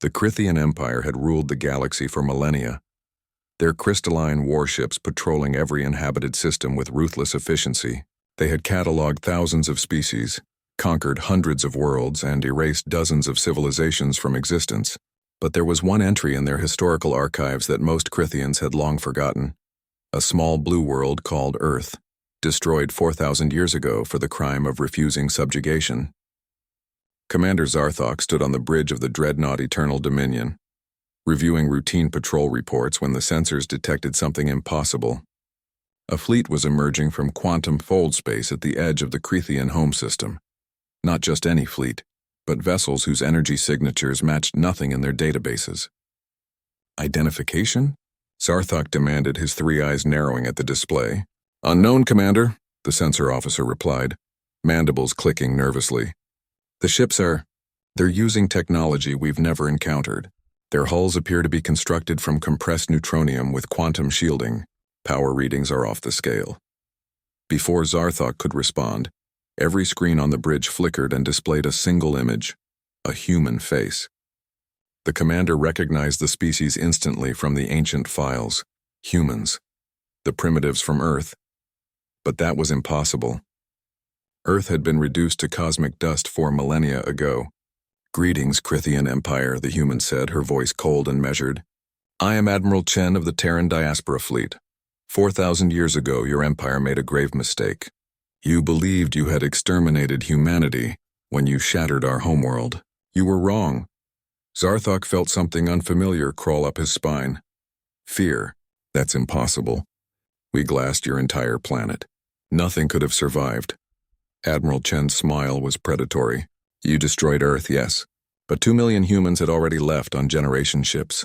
The Crithian Empire had ruled the galaxy for millennia, their crystalline warships patrolling every inhabited system with ruthless efficiency. They had cataloged thousands of species, conquered hundreds of worlds, and erased dozens of civilizations from existence. But there was one entry in their historical archives that most Crithians had long forgotten: a small blue world called Earth, destroyed 4,000 years ago for the crime of refusing subjugation. Commander Zarthok stood on the bridge of the dreadnought Eternal Dominion, reviewing routine patrol reports when the sensors detected something impossible. A fleet was emerging from quantum fold space at the edge of the Crithian home system. Not just any fleet, but vessels whose energy signatures matched nothing in their databases. Identification? Zarthok demanded, his three eyes narrowing at the display. Unknown, Commander, the sensor officer replied, mandibles clicking nervously. The ships they're using technology we've never encountered. Their hulls appear to be constructed from compressed neutronium with quantum shielding. Power readings are off the scale. Before Zarthok could respond, every screen on the bridge flickered and displayed a single image: a human face. The commander recognized the species instantly from the ancient files: humans, the primitives from Earth. But that was impossible. Earth had been reduced to cosmic dust 4 millennia ago. Greetings, Crithian Empire, the human said, her voice cold and measured. I am Admiral Chen of the Terran Diaspora Fleet. 4,000 years ago, your empire made a grave mistake. You believed you had exterminated humanity when you shattered our homeworld. You were wrong. Zarthok felt something unfamiliar crawl up his spine. Fear. That's impossible. We glassed your entire planet. Nothing could have survived. Admiral Chen's smile was predatory. You destroyed Earth, yes, but 2 million humans had already left on generation ships,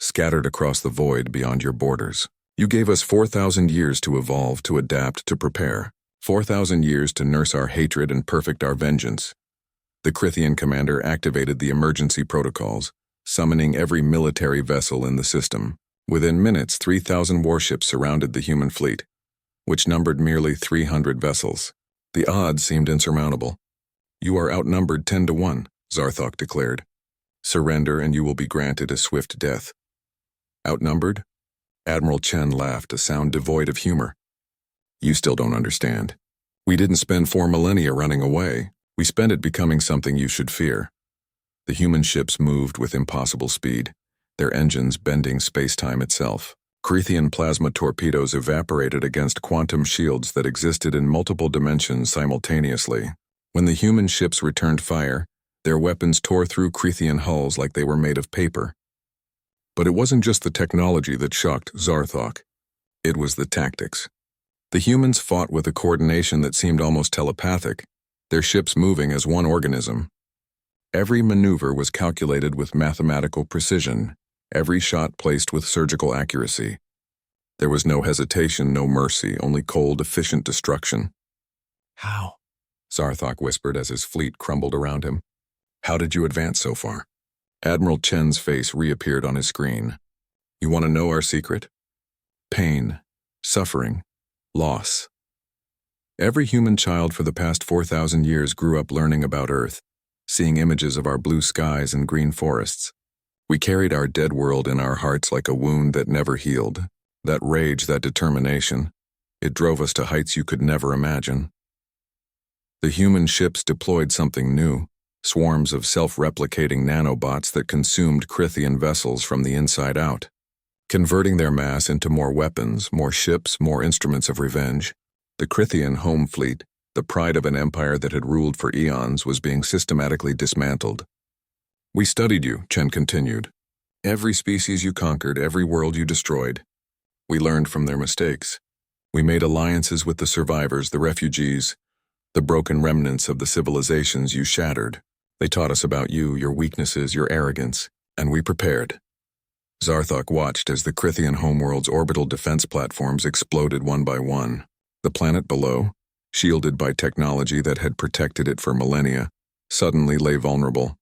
scattered across the void beyond your borders. You gave us 4,000 years to evolve, to adapt, to prepare. 4,000 years to nurse our hatred and perfect our vengeance. The Crithian commander activated the emergency protocols, summoning every military vessel in the system. Within minutes, 3,000 warships surrounded the human fleet, which numbered merely 300 vessels. The odds seemed insurmountable. You are outnumbered 10 to 1, Zarthok declared. Surrender and you will be granted a swift death. Outnumbered? Admiral Chen laughed, a sound devoid of humor. You still don't understand. We didn't spend 4 millennia running away. We spent it becoming something you should fear. The human ships moved with impossible speed, their engines bending space-time itself. Crithian plasma torpedoes evaporated against quantum shields that existed in multiple dimensions simultaneously. When the human ships returned fire, their weapons tore through Crithian hulls like they were made of paper. But it wasn't just the technology that shocked Zarthok. It was the tactics. The humans fought with a coordination that seemed almost telepathic, their ships moving as one organism. Every maneuver was calculated with mathematical precision, every shot placed with surgical accuracy. There was no hesitation, no mercy, only cold, efficient destruction. How? Zarthok whispered as his fleet crumbled around him. How did you advance so far? Admiral Chen's face reappeared on his screen. You want to know our secret? Pain, suffering, loss. Every human child for the past 4,000 years grew up learning about Earth, seeing images of our blue skies and green forests. We carried our dead world in our hearts like a wound that never healed. That rage, that determination, it drove us to heights you could never imagine. The human ships deployed something new, swarms of self-replicating nanobots that consumed Crithian vessels from the inside out, converting their mass into more weapons, more ships, more instruments of revenge. The Crithian home fleet, the pride of an empire that had ruled for eons, was being systematically dismantled. We studied you, Chen continued. Every species you conquered, every world you destroyed. We learned from their mistakes. We made alliances with the survivors, the refugees, the broken remnants of the civilizations you shattered. They taught us about you, your weaknesses, your arrogance, and we prepared. Zarthok watched as the Crithian homeworld's orbital defense platforms exploded one by one. The planet below, shielded by technology that had protected it for millennia, suddenly lay vulnerable.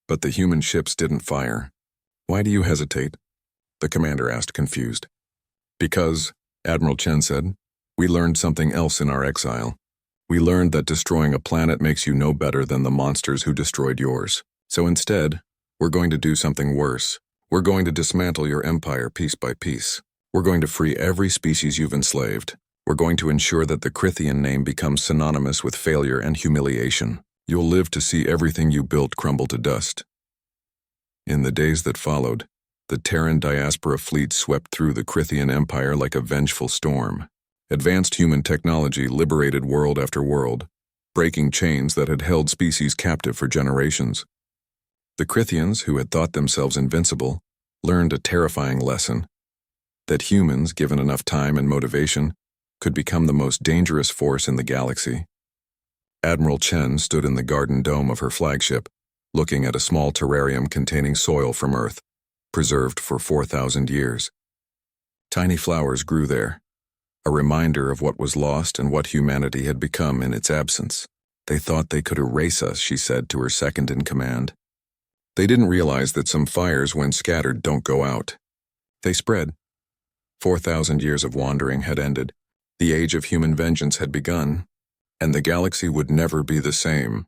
But the human ships didn't fire. Why do you hesitate? The commander asked, confused. Because, Admiral Chen said, we learned something else in our exile. We learned that destroying a planet makes you no better than the monsters who destroyed yours. So instead, We're going to do something worse. We're going to dismantle your empire piece by piece. We're going to free every species you've enslaved. We're going to ensure that the Crithian name becomes synonymous with failure and humiliation. You'll live to see everything you built crumble to dust." In the days that followed, the Terran diaspora fleet swept through the Crithian Empire like a vengeful storm. Advanced human technology liberated world after world, breaking chains that had held species captive for generations. The Crithians, who had thought themselves invincible, learned a terrifying lesson: that humans, given enough time and motivation, could become the most dangerous force in the galaxy. Admiral Chen stood in the garden dome of her flagship, looking at a small terrarium containing soil from Earth, preserved for 4,000 years. Tiny flowers grew there, a reminder of what was lost and what humanity had become in its absence. "They thought they could erase us," she said to her second-in-command. They didn't realize that some fires, when scattered, don't go out. They spread. 4,000 years of wandering had ended, the age of human vengeance had begun, and the galaxy would never be the same.